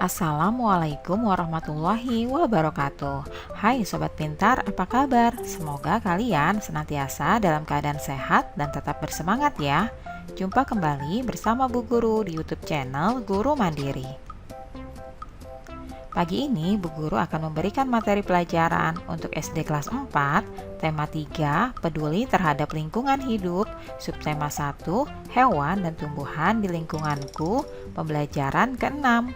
Assalamualaikum warahmatullahi wabarakatuh. Hai Sobat Pintar, apa kabar? Semoga kalian senantiasa dalam keadaan sehat dan tetap bersemangat ya. Jumpa kembali bersama Bu Guru di YouTube channel Guru Mandiri. Pagi ini Bu Guru akan memberikan materi pelajaran untuk SD kelas 4, tema 3, peduli terhadap lingkungan hidup, subtema 1, hewan dan tumbuhan di lingkunganku, pembelajaran ke-6.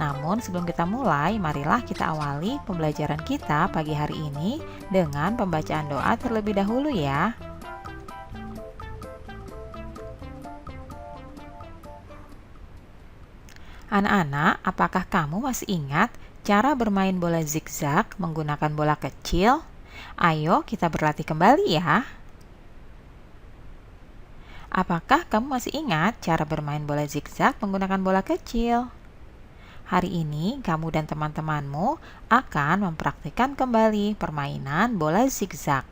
Namun sebelum kita mulai, marilah kita awali pembelajaran kita pagi hari ini dengan pembacaan doa terlebih dahulu ya. Anak-anak, apakah kamu masih ingat cara bermain bola zigzag menggunakan bola kecil? Ayo kita berlatih kembali ya. Apakah kamu masih ingat cara bermain bola zigzag menggunakan bola kecil? Hari ini kamu dan teman-temanmu akan mempraktikkan kembali permainan bola zigzag.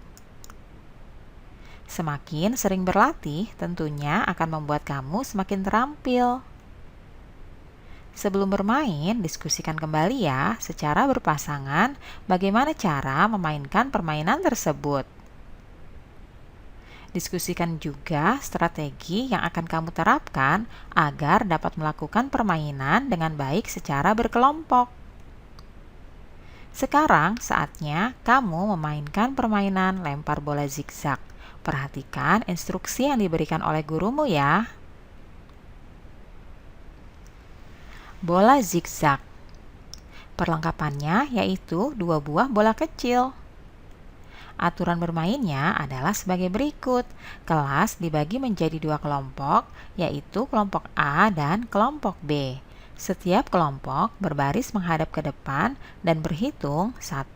Semakin sering berlatih, tentunya akan membuat kamu semakin terampil. Sebelum bermain, diskusikan kembali ya secara berpasangan bagaimana cara memainkan permainan tersebut. Diskusikan juga strategi yang akan kamu terapkan agar dapat melakukan permainan dengan baik secara berkelompok. Sekarang saatnya kamu memainkan permainan lempar bola zigzag. Perhatikan instruksi yang diberikan oleh gurumu ya. Bola zigzag. Perlengkapannya yaitu 2 buah bola kecil. Aturan bermainnya adalah sebagai berikut. Kelas dibagi menjadi 2 kelompok, yaitu kelompok A dan kelompok B. Setiap kelompok berbaris menghadap ke depan dan berhitung 1,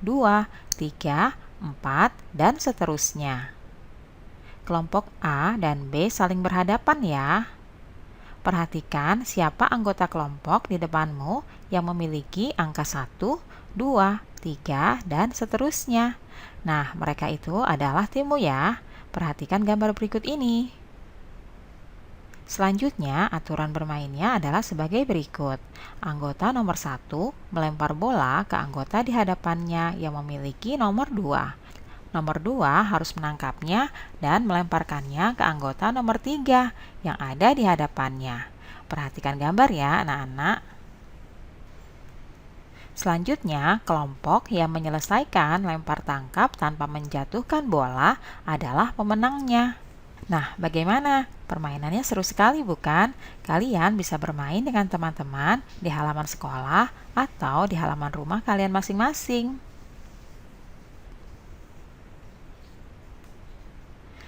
2, 3, 4, dan seterusnya. Kelompok A dan B saling berhadapan ya. Perhatikan siapa anggota kelompok di depanmu yang memiliki angka 1, 2, 3, dan seterusnya. Nah, mereka itu adalah timmu ya. Perhatikan gambar berikut ini. Selanjutnya, aturan bermainnya adalah sebagai berikut. Anggota nomor 1 melempar bola ke anggota di hadapannya yang memiliki nomor 2. Nomor 2 harus menangkapnya dan melemparkannya ke anggota nomor 3 yang ada di hadapannya. Perhatikan gambar ya anak-anak. Selanjutnya, kelompok yang menyelesaikan lempar tangkap tanpa menjatuhkan bola adalah pemenangnya. Nah, bagaimana? Permainannya seru sekali bukan? Kalian bisa bermain dengan teman-teman di halaman sekolah atau di halaman rumah kalian masing-masing.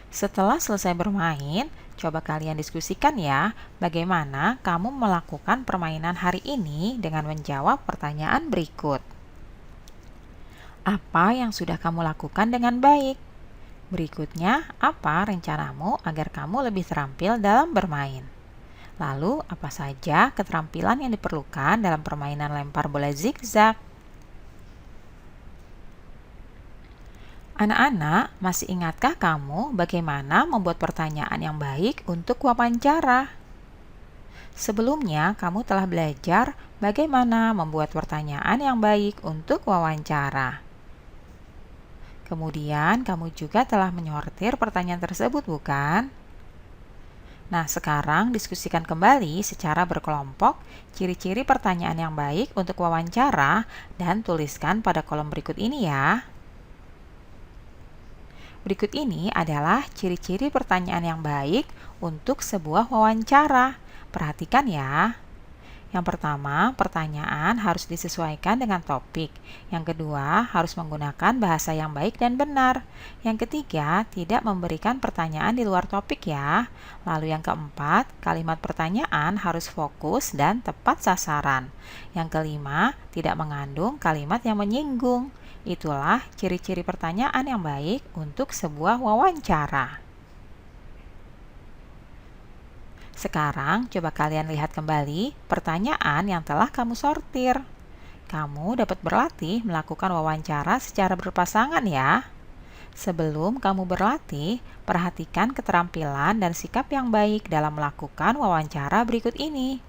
Setelah selesai bermain, coba kalian diskusikan ya, bagaimana kamu melakukan permainan hari ini dengan menjawab pertanyaan berikut. Apa yang sudah kamu lakukan dengan baik? Berikutnya, apa rencanamu agar kamu lebih terampil dalam bermain? Lalu, apa saja keterampilan yang diperlukan dalam permainan lempar bola zigzag? Anak-anak, masih ingatkah kamu bagaimana membuat pertanyaan yang baik untuk wawancara? Sebelumnya, kamu telah belajar bagaimana membuat pertanyaan yang baik untuk wawancara. Kemudian, kamu juga telah menyortir pertanyaan tersebut, bukan? Nah, sekarang diskusikan kembali secara berkelompok ciri-ciri pertanyaan yang baik untuk wawancara dan tuliskan pada kolom berikut ini ya. Berikut ini adalah ciri-ciri pertanyaan yang baik untuk sebuah wawancara. Perhatikan ya. Yang pertama, pertanyaan harus disesuaikan dengan topik. Yang kedua, harus menggunakan bahasa yang baik dan benar. Yang ketiga, tidak memberikan pertanyaan di luar topik ya. Lalu yang keempat, kalimat pertanyaan harus fokus dan tepat sasaran. Yang kelima, tidak mengandung kalimat yang menyinggung. Itulah ciri-ciri pertanyaan yang baik untuk sebuah wawancara. Sekarang coba kalian lihat kembali pertanyaan yang telah kamu sortir. Kamu dapat berlatih melakukan wawancara secara berpasangan ya. Sebelum kamu berlatih, perhatikan keterampilan dan sikap yang baik dalam melakukan wawancara berikut ini.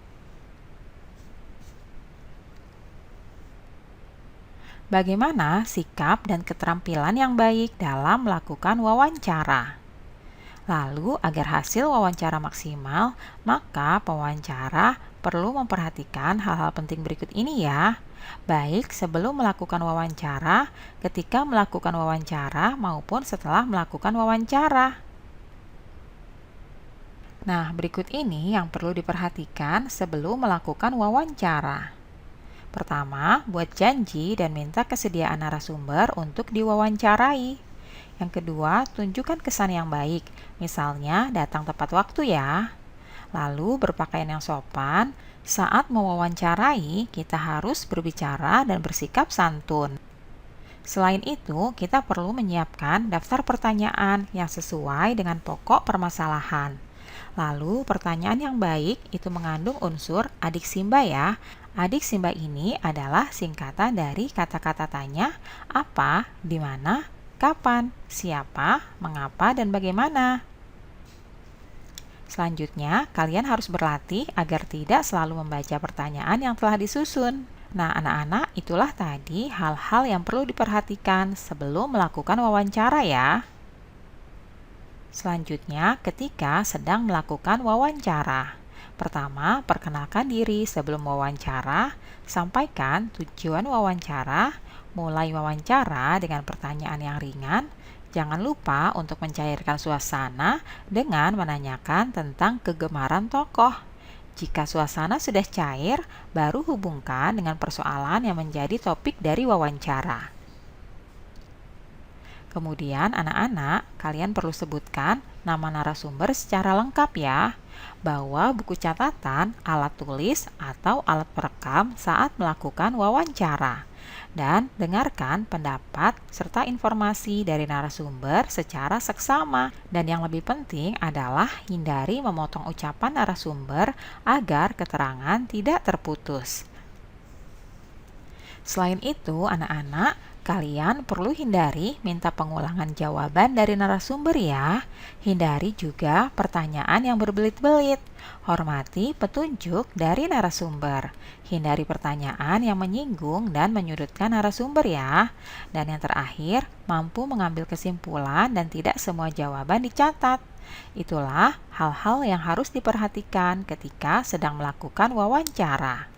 Bagaimana sikap dan keterampilan yang baik dalam melakukan wawancara? Lalu, agar hasil wawancara maksimal, maka pewawancara perlu memperhatikan hal-hal penting berikut ini ya. Baik sebelum melakukan wawancara, ketika melakukan wawancara, maupun setelah melakukan wawancara. Nah, berikut ini yang perlu diperhatikan sebelum melakukan wawancara. Pertama, buat janji dan minta kesediaan narasumber untuk diwawancarai. Yang kedua, tunjukkan kesan yang baik, misalnya datang tepat waktu ya. Lalu, berpakaian yang sopan. Saat mewawancarai, kita harus berbicara dan bersikap santun. Selain itu, kita perlu menyiapkan daftar pertanyaan yang sesuai dengan pokok permasalahan. Lalu, pertanyaan yang baik itu mengandung unsur adik simba ya. Adik simba ini adalah singkatan dari kata-kata tanya, apa, di mana, kapan, siapa, mengapa, dan bagaimana. Selanjutnya, kalian harus berlatih agar tidak selalu membaca pertanyaan yang telah disusun. Nah, anak-anak, itulah tadi hal-hal yang perlu diperhatikan sebelum melakukan wawancara ya. Selanjutnya, ketika sedang melakukan wawancara. Pertama, perkenalkan diri sebelum wawancara, sampaikan tujuan wawancara, mulai wawancara dengan pertanyaan yang ringan. Jangan lupa untuk mencairkan suasana dengan menanyakan tentang kegemaran tokoh. Jika suasana sudah cair, baru hubungkan dengan persoalan yang menjadi topik dari wawancara. Kemudian anak-anak, kalian perlu sebutkan nama narasumber secara lengkap ya. Bawa buku catatan, alat tulis, atau alat perekam saat melakukan wawancara. Dan dengarkan pendapat serta informasi dari narasumber secara seksama. Dan yang lebih penting adalah hindari memotong ucapan narasumber agar keterangan tidak terputus. Selain itu, anak-anak, kalian perlu hindari minta pengulangan jawaban dari narasumber ya. Hindari juga pertanyaan yang berbelit-belit. Hormati petunjuk dari narasumber. Hindari pertanyaan yang menyinggung dan menyudutkan narasumber ya. Dan yang terakhir, mampu mengambil kesimpulan dan tidak semua jawaban dicatat. Itulah hal-hal yang harus diperhatikan ketika sedang melakukan wawancara.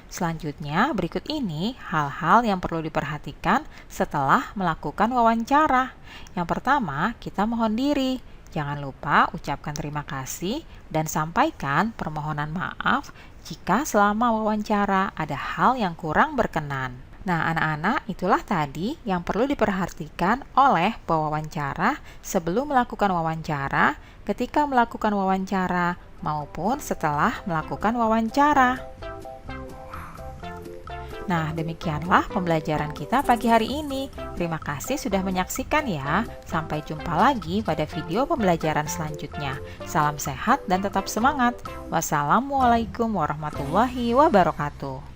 Selanjutnya, berikut ini hal-hal yang perlu diperhatikan setelah melakukan wawancara. Yang pertama, kita mohon diri. Jangan lupa ucapkan terima kasih dan sampaikan permohonan maaf jika selama wawancara ada hal yang kurang berkenan. Nah, anak-anak, itulah tadi yang perlu diperhatikan oleh pewawancara sebelum melakukan wawancara, ketika melakukan wawancara, maupun setelah melakukan wawancara. Nah, demikianlah pembelajaran kita pagi hari ini. Terima kasih sudah menyaksikan ya. Sampai jumpa lagi pada video pembelajaran selanjutnya. Salam sehat dan tetap semangat. Wassalamualaikum warahmatullahi wabarakatuh.